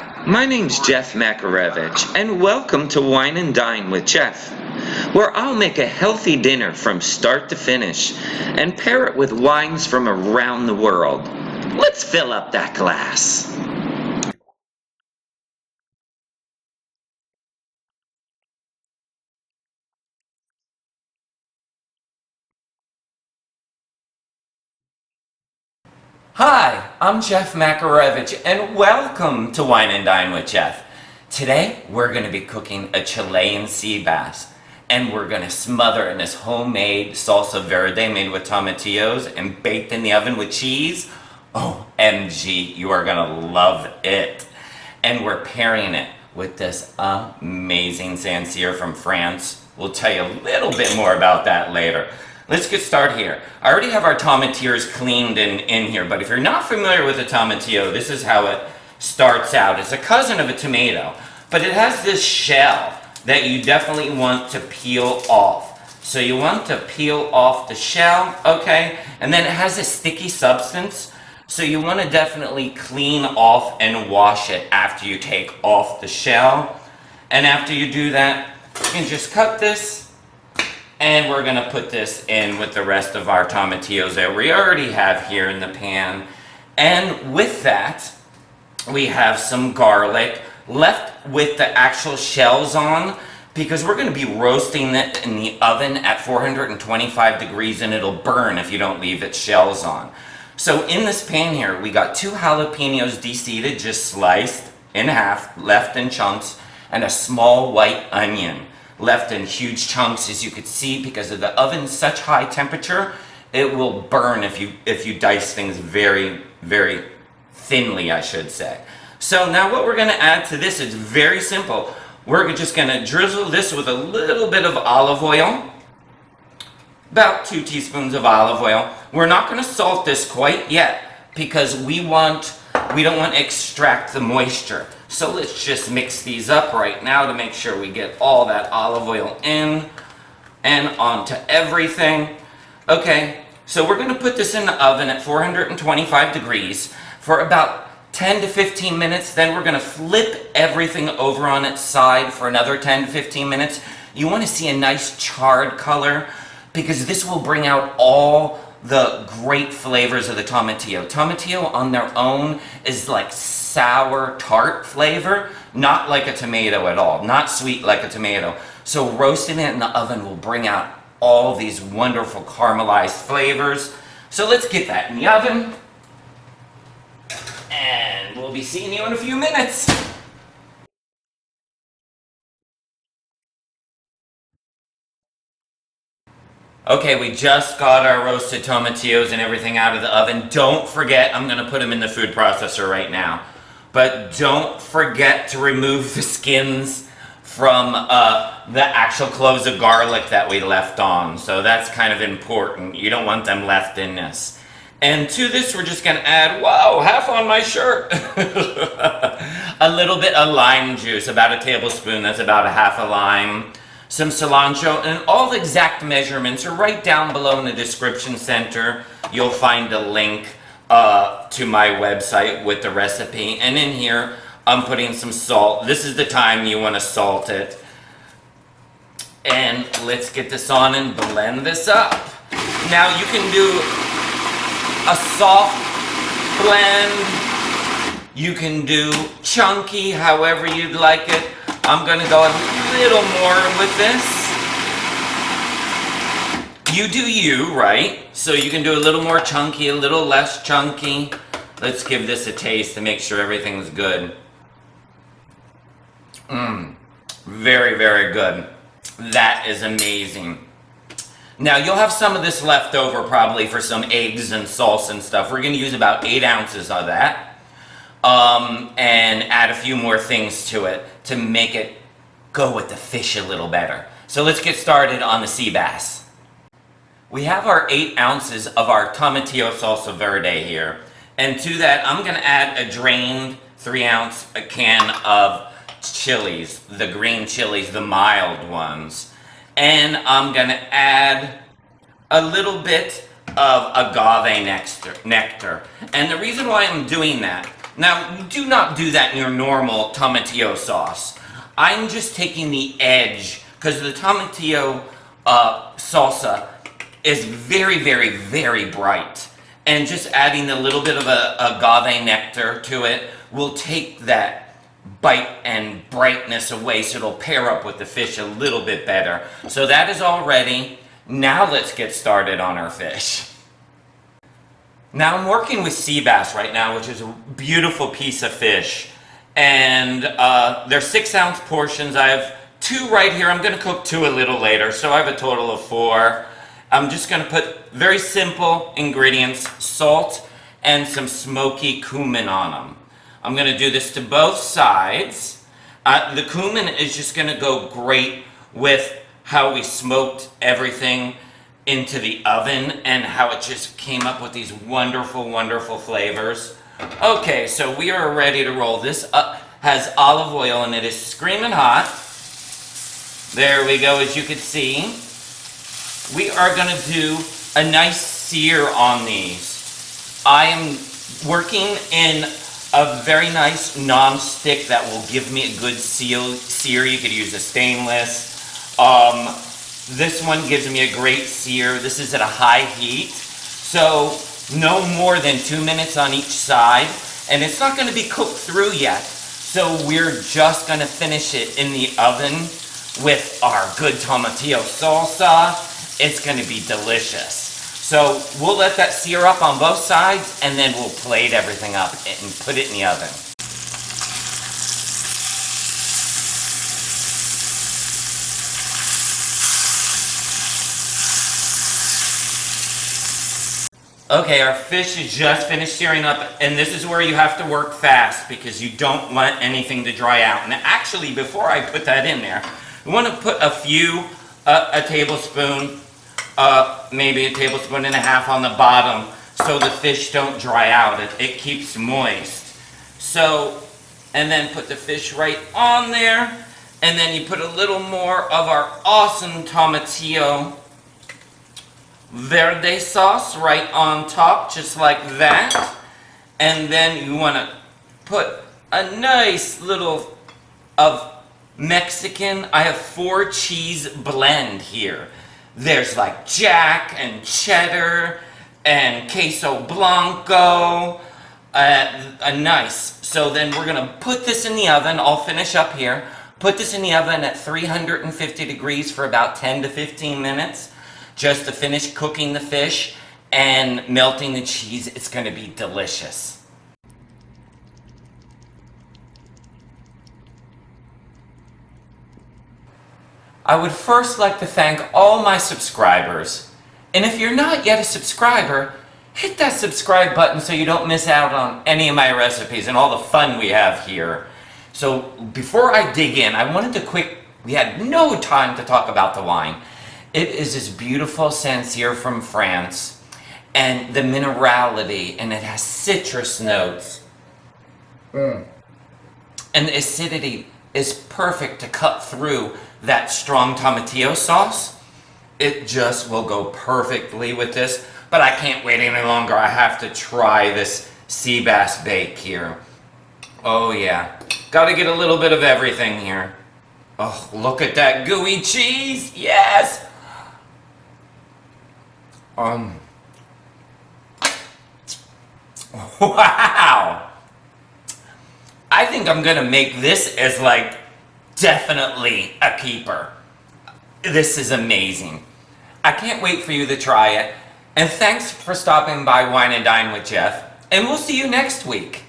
Hi, my name's Jeff Makarevich, and welcome to Wine and Dine with Jeff, where I'll make a healthy dinner from start to finish and pair it with wines from around the world. Let's fill up that glass. Hi, I'm Jeff Makarevich, and welcome to Wine and Dine with Jeff. Today, we're going to be cooking a Chilean sea bass, and we're going to smother in this homemade salsa verde made with tomatillos and baked in the oven with cheese. OMG, you are going to love it. And we're pairing it with this amazing Sancerre from France. We'll tell you a little bit more about that later. Let's get started here. I already have our tomatillos cleaned in here, but if you're not familiar with a tomatillo, this is how it starts out. It's a cousin of a tomato, but it has this shell that you definitely want to peel off. So you want to peel off the shell, okay? And then it has a sticky substance, so you want to definitely clean off and wash it after you take off the shell. And after you do that, you can just cut this. And we're going to put this in with the rest of our tomatillos that we already have here in the pan. And with that, we have some garlic left with the actual shells on, because we're going to be roasting it in the oven at 425 degrees, and it'll burn if you don't leave its shells on. So in this pan here, we got 2 jalapenos de-seeded, just sliced in half, left in chunks, and a small white onion left in huge chunks. As you could see, because of the oven's such high temperature, it will burn if you dice things very, very thinly, I should say. So now what we're going to add to this is very simple. We're just going to drizzle this with a little bit of olive oil, about 2 teaspoons of olive oil. We're not going to salt this quite yet, because we don't want to extract the moisture. So let's just mix these up right now to make sure we get all that olive oil in and onto everything. Okay, so we're going to put this in the oven at 425 degrees for about 10 to 15 minutes. Then we're going to flip everything over on its side for another 10 to 15 minutes. You want to see a nice charred color, because this will bring out all the great flavors of the tomatillo. Tomatillo on their own is like sour, tart flavor, not like a tomato at all, not sweet like a tomato. So roasting it in the oven will bring out all these wonderful caramelized flavors. So let's get that in the oven, and we'll be seeing you in a few minutes. Okay, we just got our roasted tomatillos and everything out of the oven. Don't forget, I'm going to put them in the food processor right now. But don't forget to remove the skins from the actual cloves of garlic that we left on. So that's kind of important. You don't want them left in this. And to this, we're just going to add, whoa, half on my shirt. A little bit of lime juice, about a tablespoon. That's about a half a lime. Some cilantro, and all the exact measurements are right down below in the description center. You'll find a link to my website with the recipe. And in here, I'm putting some salt. This is the time you want to salt it. And let's get this on and blend this up. Now you can do a soft blend. You can do chunky, however you'd like it. I'm going to go a little more with this. You do you, right? So you can do a little more chunky, a little less chunky. Let's give this a taste to make sure everything's good. Very, very good. That is amazing. Now you'll have some of this left over probably for some eggs and salsa and stuff. We're going to use about 8 ounces of that. And add a few more things to it to make it go with the fish a little better. So let's get started on the sea bass. We have our 8 ounces of our tomatillo salsa verde here. And to that, I'm going to add a drained 3-ounce can of chilies, the green chilies, the mild ones. And I'm going to add a little bit of agave nectar. And the reason why I'm doing that Now, do not do that in your normal tomatillo sauce. I'm just taking the edge, because the tomatillo salsa is very, very, very bright. And just adding a little bit of agave nectar to it will take that bite and brightness away, so it'll pair up with the fish a little bit better. So that is all ready. Now let's get started on our fish. Now I'm working with sea bass right now, which is a beautiful piece of fish. And they're 6-ounce portions. I have 2 right here. I'm going to cook 2 a little later, so I have a total of 4. I'm just going to put very simple ingredients, salt and some smoky cumin on them. I'm going to do this to both sides. The cumin is just going to go great with how we smoked everything into the oven and how it just came up with these wonderful, wonderful flavors. Okay, so we are ready to roll. This has olive oil and it is screaming hot. There we go, as you can see. We are going to do a nice sear on these. I am working in a very nice non-stick that will give me a good sear. You could use a stainless. This one gives me a great sear. This is at a high heat, so no more than 2 minutes on each side, and it's not going to be cooked through yet, so we're just going to finish it in the oven with our good tomatillo salsa. It's going to be delicious. So we'll let that sear up on both sides, and then we'll plate everything up and put it in the oven. Okay, our fish is just finished searing up, and this is where you have to work fast because you don't want anything to dry out. And actually, before I put that in there, I want to put a tablespoon, maybe a tablespoon and a half on the bottom so the fish don't dry out. It keeps moist. So, and then put the fish right on there, and then you put a little more of our awesome Tomatillo Verde sauce right on top, just like that. And then you want to put a nice little of Mexican. I have 4 cheese blend here. There's like Jack and cheddar and queso blanco. Nice. So then we're going to put this in the oven. I'll finish up here. Put this in the oven at 350 degrees for about 10 to 15 minutes. Just to finish cooking the fish and melting the cheese. It's going to be delicious. I would first like to thank all my subscribers. And if you're not yet a subscriber, hit that subscribe button so you don't miss out on any of my recipes and all the fun we have here. So before I dig in, I wanted to we had no time to talk about the wine. It is this beautiful Sancerre from France, and the minerality, and it has citrus notes. And the acidity is perfect to cut through that strong tomatillo sauce. It just will go perfectly with this, but I can't wait any longer. I have to try this sea bass bake here. Oh yeah, gotta get a little bit of everything here. Oh, look at that gooey cheese, yes! Wow! I think I'm gonna make this as like definitely a keeper. This is amazing. I can't wait for you to try it. And thanks for stopping by Wine and Dine with Jeff. And we'll see you next week.